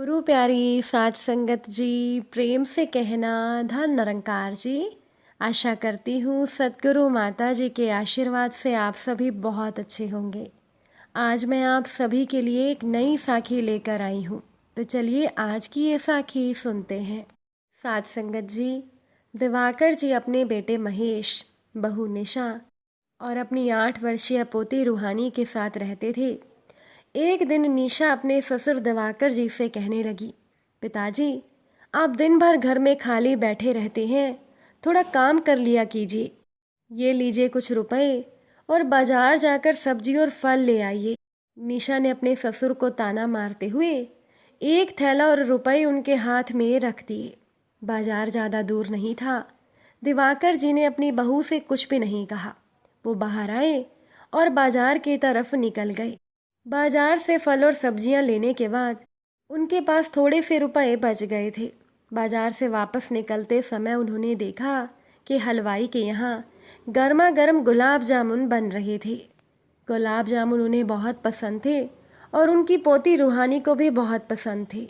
गुरु प्यारी साध संगत जी, प्रेम से कहना धन निरंकार जी। आशा करती हूँ सतगुरु माता जी के आशीर्वाद से आप सभी बहुत अच्छे होंगे। आज मैं आप सभी के लिए एक नई साखी लेकर आई हूँ, तो चलिए आज की ये साखी सुनते हैं। साध संगत जी, दिवाकर जी अपने बेटे महेश, बहू निशा और अपनी 8 वर्षीय पोती रूहानी के साथ रहते थे। एक दिन निशा अपने ससुर दिवाकर जी से कहने लगी, पिताजी आप दिन भर घर में खाली बैठे रहते हैं, थोड़ा काम कर लिया कीजिए। ये लीजिए कुछ रुपए और बाजार जाकर सब्जी और फल ले आइए। निशा ने अपने ससुर को ताना मारते हुए एक थैला और रुपए उनके हाथ में रख दिए। बाजार ज़्यादा दूर नहीं था। दिवाकर जी ने अपनी बहू से कुछ भी नहीं कहा। वो बाहर आए और बाजार की तरफ निकल गए। बाजार से फल और सब्जियां लेने के बाद उनके पास थोड़े से रुपए बच गए थे। बाजार से वापस निकलते समय उन्होंने देखा कि हलवाई के यहाँ गर्मा गर्म गुलाब जामुन बन रहे थे। गुलाब जामुन उन्हें बहुत पसंद थे और उनकी पोती रूहानी को भी बहुत पसंद थे।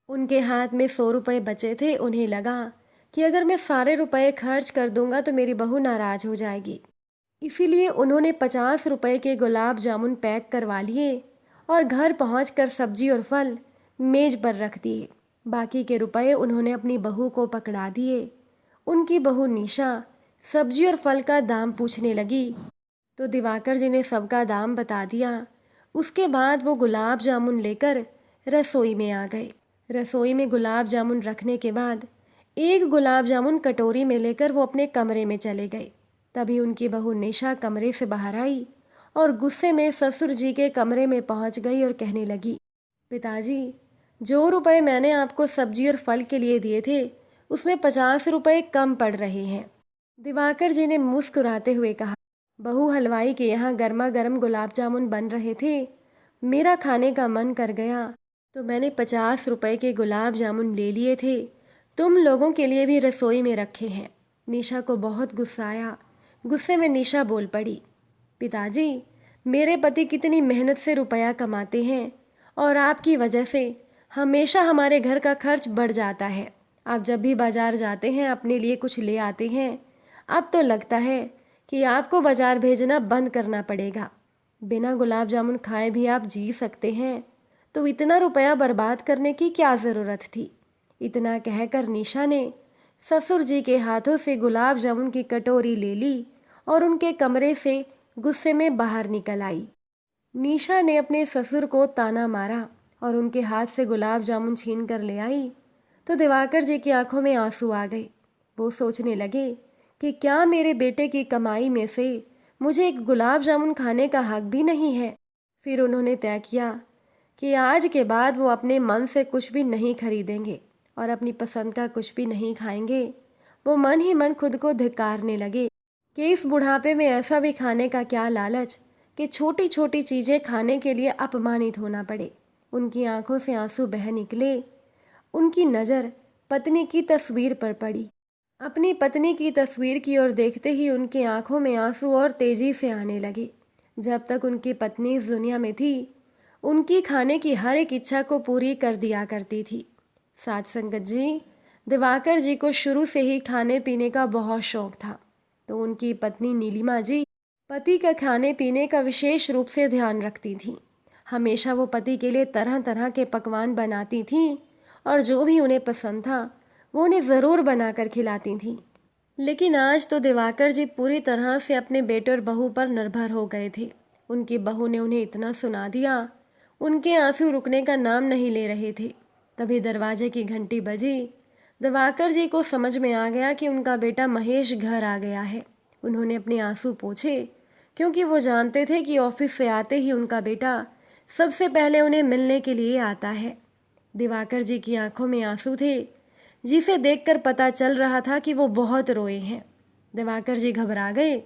उनके हाथ में 100 रुपये बचे थे। उन्हें लगा कि अगर मैं सारे रुपए खर्च कर दूंगा तो मेरी बहू नाराज हो जाएगी। इसीलिए उन्होंने 50 रुपए के गुलाब जामुन पैक करवा लिए और घर पहुंचकर सब्जी और फल मेज पर रख दिए। बाकी के रुपए उन्होंने अपनी बहू को पकड़ा दिए। उनकी बहू निशा सब्जी और फल का दाम पूछने लगी तो दिवाकर जी ने सबका दाम बता दिया। उसके बाद वो गुलाब जामुन लेकर रसोई में आ गए। रसोई में गुलाब जामुन रखने के बाद एक गुलाब जामुन कटोरी में लेकर वो अपने कमरे में चले गए। तभी उनकी बहू निशा कमरे से बाहर आई और गुस्से में ससुर जी के कमरे में पहुंच गई और कहने लगी, पिताजी जो रुपए मैंने आपको सब्जी और फल के लिए दिए थे उसमें 50 रुपए कम पड़ रहे हैं। दिवाकर जी ने मुस्कुराते हुए कहा, बहू हलवाई के यहाँ गर्मा गर्म गुलाब जामुन बन रहे थे, मेरा खाने का मन कर गया तो मैंने 50 रुपए के गुलाब जामुन ले लिए थे, तुम लोगों के लिए भी रसोई में रखे हैं। निशा को बहुत गुस्सा आया। गुस्से में निशा बोल पड़ी, पिताजी मेरे पति कितनी मेहनत से रुपया कमाते हैं और आपकी वजह से हमेशा हमारे घर का खर्च बढ़ जाता है। आप जब भी बाजार जाते हैं अपने लिए कुछ ले आते हैं। अब तो लगता है कि आपको बाजार भेजना बंद करना पड़ेगा। बिना गुलाब जामुन खाए भी आप जी सकते हैं, तो इतना रुपया बर्बाद करने की क्या ज़रूरत थी। इतना कहकर निशा ने ससुर जी के हाथों से गुलाब जामुन की कटोरी ले ली और उनके कमरे से गुस्से में बाहर निकल आई। निशा ने अपने ससुर को ताना मारा और उनके हाथ से गुलाब जामुन छीन कर ले आई तो दिवाकर जी की आंखों में आंसू आ गए। वो सोचने लगे कि क्या मेरे बेटे की कमाई में से मुझे एक गुलाब जामुन खाने का हक भी नहीं है। फिर उन्होंने तय किया कि आज के बाद वो अपने मन से कुछ भी नहीं खरीदेंगे और अपनी पसंद का कुछ भी नहीं खाएंगे। वो मन ही मन खुद को धिक्कारने लगे कि इस बुढ़ापे में ऐसा भी खाने का क्या लालच कि छोटी छोटी चीज़ें खाने के लिए अपमानित होना पड़े। उनकी आंखों से आंसू बह निकले। उनकी नज़र पत्नी की तस्वीर पर पड़ी। अपनी पत्नी की तस्वीर की ओर देखते ही उनकी आंखों में आंसू और तेजी से आने लगे। जब तक उनकी पत्नी इस दुनिया में थी उनकी खाने की हर एक इच्छा को पूरी कर दिया करती थी। साध संगत जी, दिवाकर जी को शुरू से ही खाने पीने का बहुत शौक था, तो उनकी पत्नी नीलिमा जी पति का खाने पीने का विशेष रूप से ध्यान रखती थीं। हमेशा वो पति के लिए तरह तरह के पकवान बनाती थीं और जो भी उन्हें पसंद था वो उन्हें ज़रूर बनाकर खिलाती थीं। लेकिन आज तो दिवाकर जी पूरी तरह से अपने बेटे और बहू पर निर्भर हो गए थे। उनकी बहू ने उन्हें इतना सुना दिया, उनके आंसू रुकने का नाम नहीं ले रहे थे। तभी दरवाजे की घंटी बजी। दिवाकर जी को समझ में आ गया कि उनका बेटा महेश घर आ गया है। उन्होंने अपने आंसू पोंछे, क्योंकि वो जानते थे कि ऑफिस से आते ही उनका बेटा सबसे पहले उन्हें मिलने के लिए आता है। दिवाकर जी की आंखों में आंसू थे, जिसे देखकर पता चल रहा था कि वो बहुत रोए हैं। दिवाकर जी घबरा गए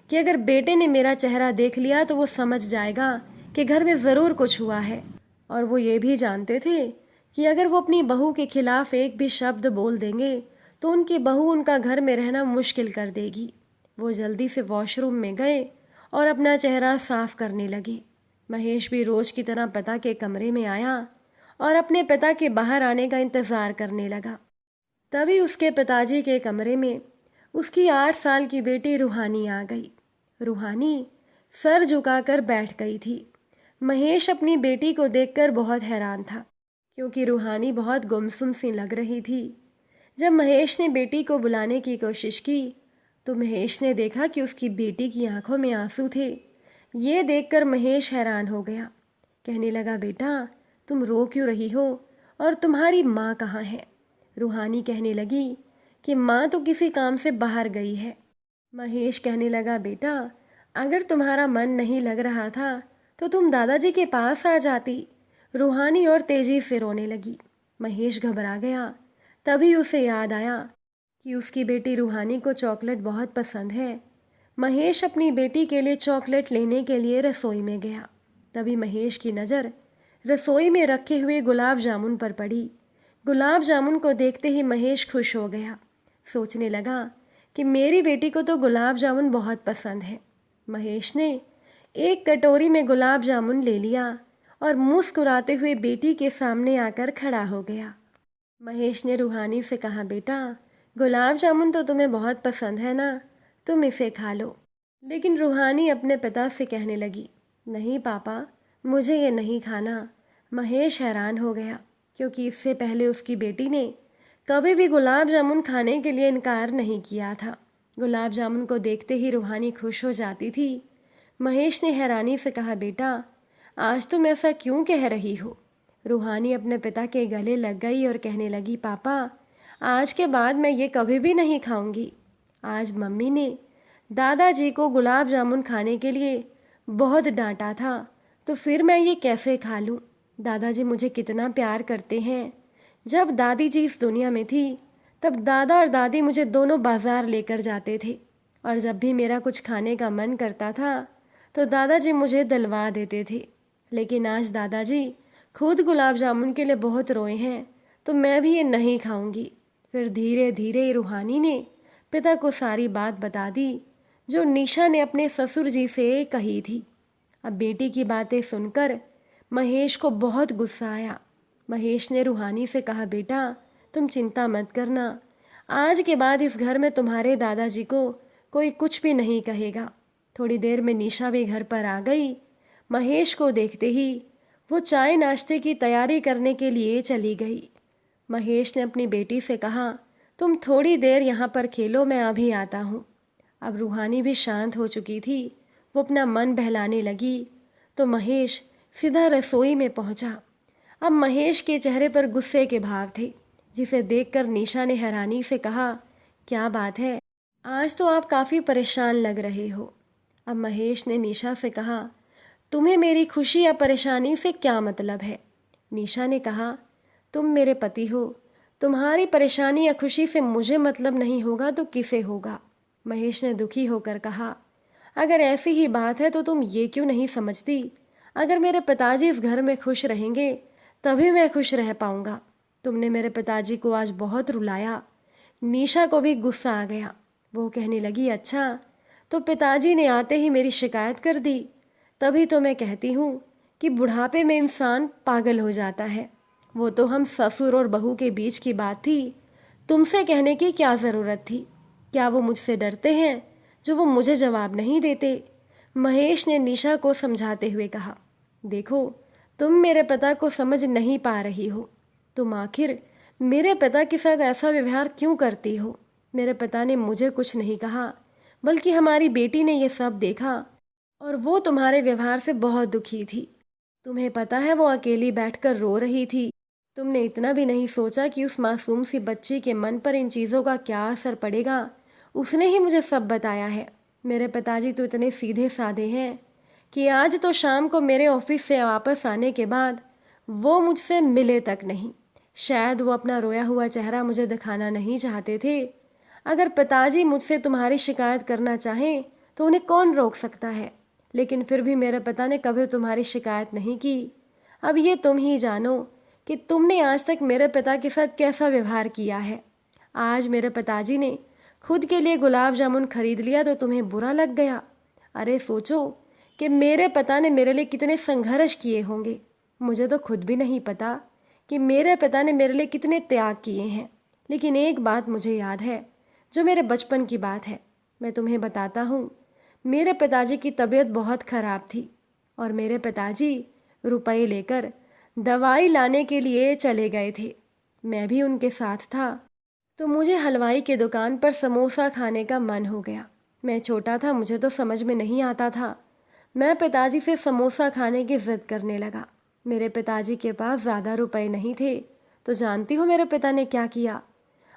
कि अगर बेटे ने मेरा चेहरा देख लिया तो वो समझ जाएगा कि घर में ज़रूर कुछ हुआ है। और वो ये भी जानते थे कि अगर वो अपनी बहू के खिलाफ एक भी शब्द बोल देंगे तो उनकी बहू उनका घर में रहना मुश्किल कर देगी। वो जल्दी से वॉशरूम में गए और अपना चेहरा साफ करने लगे। महेश भी रोज की तरह पता के कमरे में आया और अपने पिता के बाहर आने का इंतज़ार करने लगा। तभी उसके पिताजी के कमरे में उसकी 8 साल की बेटी रूहानी आ गई। रूहानी सर झुकाकर बैठ गई थी। महेश अपनी बेटी को देखकर बहुत हैरान था, क्योंकि रूहानी बहुत गुमसुम सी लग रही थी। जब महेश ने बेटी को बुलाने की कोशिश की तो महेश ने देखा कि उसकी बेटी की आंखों में आंसू थे। ये देखकर महेश हैरान हो गया। कहने लगा, बेटा तुम रो क्यों रही हो और तुम्हारी माँ कहाँ है? रूहानी कहने लगी कि माँ तो किसी काम से बाहर गई है। महेश कहने लगा, बेटा अगर तुम्हारा मन नहीं लग रहा था तो तुम दादाजी के पास आ जाती। रूहानी और तेजी से रोने लगी। महेश घबरा गया। तभी उसे याद आया कि उसकी बेटी रूहानी को चॉकलेट बहुत पसंद है। महेश अपनी बेटी के लिए चॉकलेट लेने के लिए रसोई में गया। तभी महेश की नज़र रसोई में रखे हुए गुलाब जामुन पर पड़ी। गुलाब जामुन को देखते ही महेश खुश हो गया। सोचने लगा कि मेरी बेटी को तो गुलाब जामुन बहुत पसंद है। महेश ने एक कटोरी में गुलाब जामुन ले लिया और मुस्कुराते हुए बेटी के सामने आकर खड़ा हो गया। महेश ने रूहानी से कहा, बेटा गुलाब जामुन तो तुम्हें बहुत पसंद है ना, तुम इसे खा लो। लेकिन रूहानी अपने पिता से कहने लगी, नहीं पापा, मुझे ये नहीं खाना। महेश हैरान हो गया, क्योंकि इससे पहले उसकी बेटी ने कभी भी गुलाब जामुन खाने के लिए इनकार नहीं किया था। गुलाब जामुन को देखते ही रूहानी खुश हो जाती थी। महेश ने हैरानी से कहा, बेटा आज तुम ऐसा क्यों कह रही हो? रूहानी अपने पिता के गले लग गई और कहने लगी, पापा आज के बाद मैं ये कभी भी नहीं खाऊंगी। आज मम्मी ने दादाजी को गुलाब जामुन खाने के लिए बहुत डांटा था, तो फिर मैं ये कैसे खा लूँ? दादाजी मुझे कितना प्यार करते हैं। जब दादी जी इस दुनिया में थी तब दादा और दादी मुझे दोनों बाजार लेकर जाते थे, और जब भी मेरा कुछ खाने का मन करता था तो दादाजी मुझे दिलवा देते थे। लेकिन आज दादाजी खुद गुलाब जामुन के लिए बहुत रोए हैं, तो मैं भी ये नहीं खाऊंगी। फिर धीरे धीरे रूहानी ने पिता को सारी बात बता दी जो निशा ने अपने ससुर जी से कही थी। अब बेटी की बातें सुनकर महेश को बहुत गुस्सा आया। महेश ने रूहानी से कहा, बेटा तुम चिंता मत करना, आज के बाद इस घर में तुम्हारे दादाजी को कोई कुछ भी नहीं कहेगा। थोड़ी देर में निशा भी घर पर आ गई। महेश को देखते ही वो चाय नाश्ते की तैयारी करने के लिए चली गई। महेश ने अपनी बेटी से कहा, तुम थोड़ी देर यहाँ पर खेलो, मैं अभी आता हूँ। अब रूहानी भी शांत हो चुकी थी। वो अपना मन बहलाने लगी तो महेश सीधा रसोई में पहुँचा। अब महेश के चेहरे पर गुस्से के भाव थे, जिसे देखकर निशा ने हैरानी से कहा, क्या बात है, आज तो आप काफ़ी परेशान लग रहे हो। अब महेश ने निशा से कहा, तुम्हें मेरी खुशी या परेशानी से क्या मतलब है? निशा ने कहा, तुम मेरे पति हो, तुम्हारी परेशानी या खुशी से मुझे मतलब नहीं होगा तो किसे होगा? महेश ने दुखी होकर कहा, अगर ऐसी ही बात है तो तुम ये क्यों नहीं समझती? अगर मेरे पिताजी इस घर में खुश रहेंगे तभी मैं खुश रह पाऊंगा। तुमने मेरे पिताजी को आज बहुत रुलाया। निशा को भी गुस्सा आ गया। वो कहने लगी, अच्छा तो पिताजी ने आते ही मेरी शिकायत कर दी। तभी तो मैं कहती हूँ कि बुढ़ापे में इंसान पागल हो जाता है। वो तो हम ससुर और बहू के बीच की बात थी, तुमसे कहने की क्या ज़रूरत थी? क्या वो मुझसे डरते हैं जो वो मुझे जवाब नहीं देते? महेश ने निशा को समझाते हुए कहा, देखो तुम मेरे पिता को समझ नहीं पा रही हो। तुम आखिर मेरे पिता के साथ ऐसा व्यवहार क्यों करती हो? मेरे पिता ने मुझे कुछ नहीं कहा, बल्कि हमारी बेटी ने ये सब देखा और वो तुम्हारे व्यवहार से बहुत दुखी थी। तुम्हें पता है वो अकेली बैठकर रो रही थी। तुमने इतना भी नहीं सोचा कि उस मासूम सी बच्ची के मन पर इन चीज़ों का क्या असर पड़ेगा। उसने ही मुझे सब बताया है। मेरे पिताजी तो इतने सीधे साधे हैं कि आज तो शाम को मेरे ऑफिस से वापस आने के बाद वो मुझसे मिले तक नहीं। शायद वो अपना रोया हुआ चेहरा मुझे दिखाना नहीं चाहते थे। अगर पिताजी मुझसे तुम्हारी शिकायत करना चाहें तो उन्हें कौन रोक सकता है? लेकिन फिर भी मेरे पिता ने कभी तुम्हारी शिकायत नहीं की। अब ये तुम ही जानो कि तुमने आज तक मेरे पिता के साथ कैसा व्यवहार किया है। आज मेरे पिताजी ने खुद के लिए गुलाब जामुन खरीद लिया तो तुम्हें बुरा लग गया। अरे सोचो कि मेरे पिता ने मेरे लिए कितने संघर्ष किए होंगे। मुझे तो खुद भी नहीं पता कि मेरे पिता ने मेरे लिए कितने त्याग किए हैं। लेकिन एक बात मुझे याद है, जो मेरे बचपन की बात है। मैं तुम्हें बताता हूँ। मेरे पिताजी की तबीयत बहुत ख़राब थी और मेरे पिताजी रुपए लेकर दवाई लाने के लिए चले गए थे। मैं भी उनके साथ था। तो मुझे हलवाई की दुकान पर समोसा खाने का मन हो गया। मैं छोटा था, मुझे तो समझ में नहीं आता था। मैं पिताजी से समोसा खाने की जिद करने लगा। मेरे पिताजी के पास ज़्यादा रुपए नहीं थे, तो जानती हो मेरे पिता ने क्या किया?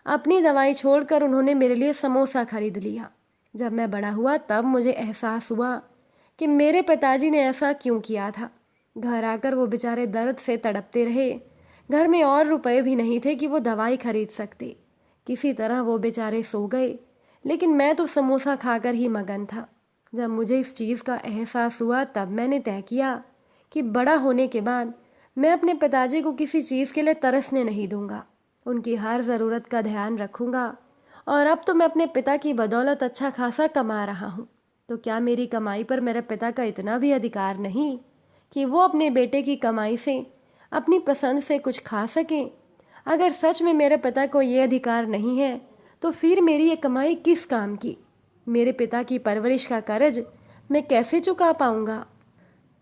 अपनी दवाई छोड़कर उन्होंने मेरे लिए समोसा खरीद लिया। जब मैं बड़ा हुआ तब मुझे एहसास हुआ कि मेरे पिताजी ने ऐसा क्यों किया था। घर आकर वो बेचारे दर्द से तड़पते रहे। घर में और रुपए भी नहीं थे कि वो दवाई खरीद सकते। किसी तरह वो बेचारे सो गए, लेकिन मैं तो समोसा खाकर ही मगन था। जब मुझे इस चीज़ का एहसास हुआ तब मैंने तय किया कि बड़ा होने के बाद मैं अपने पिताजी को किसी चीज़ के लिए तरसने नहीं दूंगा। उनकी हर ज़रूरत का ध्यान रखूंगा। और अब तो मैं अपने पिता की बदौलत अच्छा खासा कमा रहा हूँ। तो क्या मेरी कमाई पर मेरे पिता का इतना भी अधिकार नहीं कि वो अपने बेटे की कमाई से अपनी पसंद से कुछ खा सकें? अगर सच में मेरे पिता को ये अधिकार नहीं है तो फिर मेरी ये कमाई किस काम की? मेरे पिता की परवरिश का कर्ज मैं कैसे चुका पाऊंगा?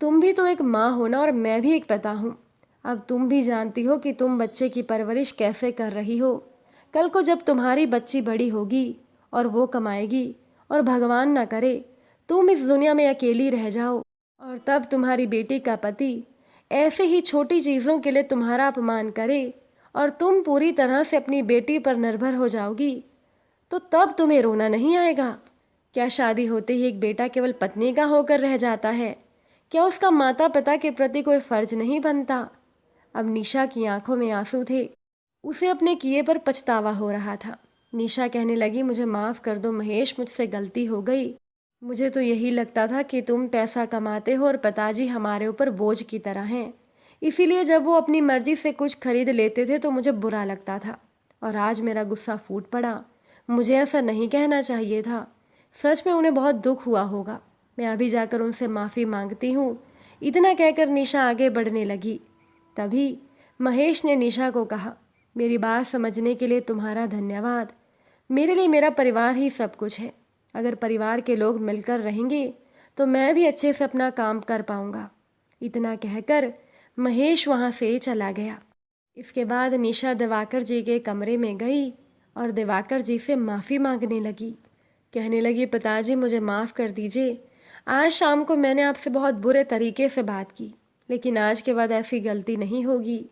तुम भी तो एक माँ हो ना, और मैं भी एक पिता हूँ। अब तुम भी जानती हो कि तुम बच्चे की परवरिश कैसे कर रही हो। कल को जब तुम्हारी बच्ची बड़ी होगी और वो कमाएगी और भगवान ना करे तुम इस दुनिया में अकेली रह जाओ, और तब तुम्हारी बेटी का पति ऐसे ही छोटी चीज़ों के लिए तुम्हारा अपमान करे और तुम पूरी तरह से अपनी बेटी पर निर्भर हो जाओगी, तो तब तुम्हें रोना नहीं आएगा? क्या शादी होते ही एक बेटा केवल पत्नी का होकर रह जाता है? क्या उसका माता पिता के प्रति कोई फर्ज नहीं बनता? अब निशा की आंखों में आंसू थे। उसे अपने किए पर पछतावा हो रहा था। निशा कहने लगी, मुझे माफ़ कर दो महेश, मुझसे गलती हो गई। मुझे तो यही लगता था कि तुम पैसा कमाते हो और पिताजी हमारे ऊपर बोझ की तरह हैं। इसीलिए जब वो अपनी मर्जी से कुछ खरीद लेते थे तो मुझे बुरा लगता था, और आज मेरा गुस्सा फूट पड़ा। मुझे ऐसा नहीं कहना चाहिए था। सच में उन्हें बहुत दुख हुआ होगा। मैं अभी जाकर उनसे माफ़ी मांगती हूँ। इतना कहकर निशा आगे बढ़ने लगी। तभी महेश ने निशा को कहा, मेरी बात समझने के लिए तुम्हारा धन्यवाद। मेरे लिए मेरा परिवार ही सब कुछ है। अगर परिवार के लोग मिलकर रहेंगे तो मैं भी अच्छे से अपना काम कर पाऊंगा। इतना कहकर महेश वहाँ से चला गया। इसके बाद निशा दिवाकर जी के कमरे में गई और दिवाकर जी से माफ़ी मांगने लगी। कहने लगी, पिताजी मुझे माफ़ कर दीजिए। आज शाम को मैंने आपसे बहुत बुरे तरीके से बात की, लेकिन आज के बाद ऐसी गलती नहीं होगी।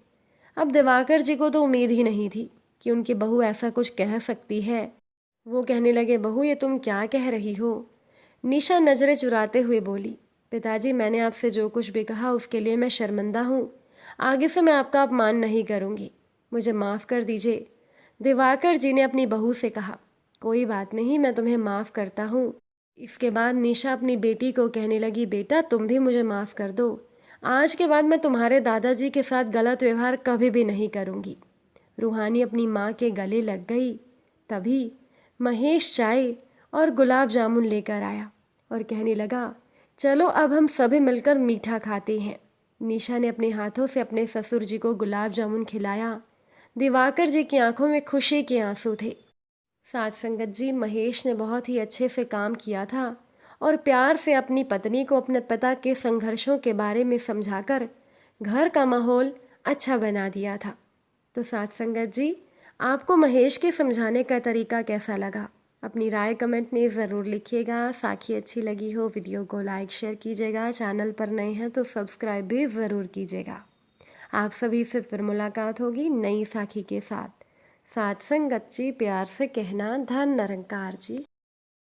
अब दिवाकर जी को तो उम्मीद ही नहीं थी कि उनकी बहू ऐसा कुछ कह सकती है। वो कहने लगे, बहू ये तुम क्या कह रही हो? निशा नज़रें चुराते हुए बोली, पिताजी मैंने आपसे जो कुछ भी कहा उसके लिए मैं शर्मिंदा हूँ। आगे से मैं आपका अपमान नहीं करूँगी। मुझे माफ़ कर दीजिए। दिवाकर जी ने अपनी बहू से कहा, कोई बात नहीं, मैं तुम्हें माफ़ करता हूँ। इसके बाद निशा अपनी बेटी को कहने लगी, बेटा तुम भी मुझे माफ़ कर दो। आज के बाद मैं तुम्हारे दादाजी के साथ गलत व्यवहार कभी भी नहीं करूँगी। रूहानी अपनी माँ के गले लग गई। तभी महेश चाय और गुलाब जामुन लेकर आया और कहने लगा, चलो अब हम सभी मिलकर मीठा खाते हैं। निशा ने अपने हाथों से अपने ससुर जी को गुलाब जामुन खिलाया। दिवाकर जी की आंखों में खुशी के आंसू थे। साथ संगत जी, महेश ने बहुत ही अच्छे से काम किया था और प्यार से अपनी पत्नी को अपने पिता के संघर्षों के बारे में समझाकर घर का माहौल अच्छा बना दिया था। तो साथ संगत जी, आपको महेश के समझाने का तरीका कैसा लगा? अपनी राय कमेंट में ज़रूर लिखिएगा। साखी अच्छी लगी हो वीडियो को लाइक शेयर कीजिएगा। चैनल पर नए हैं तो सब्सक्राइब भी ज़रूर कीजिएगा। आप सभी से फिर मुलाकात होगी नई साखी के साथ। साथ संगत जी, प्यार से कहना, धन निरंकार जी।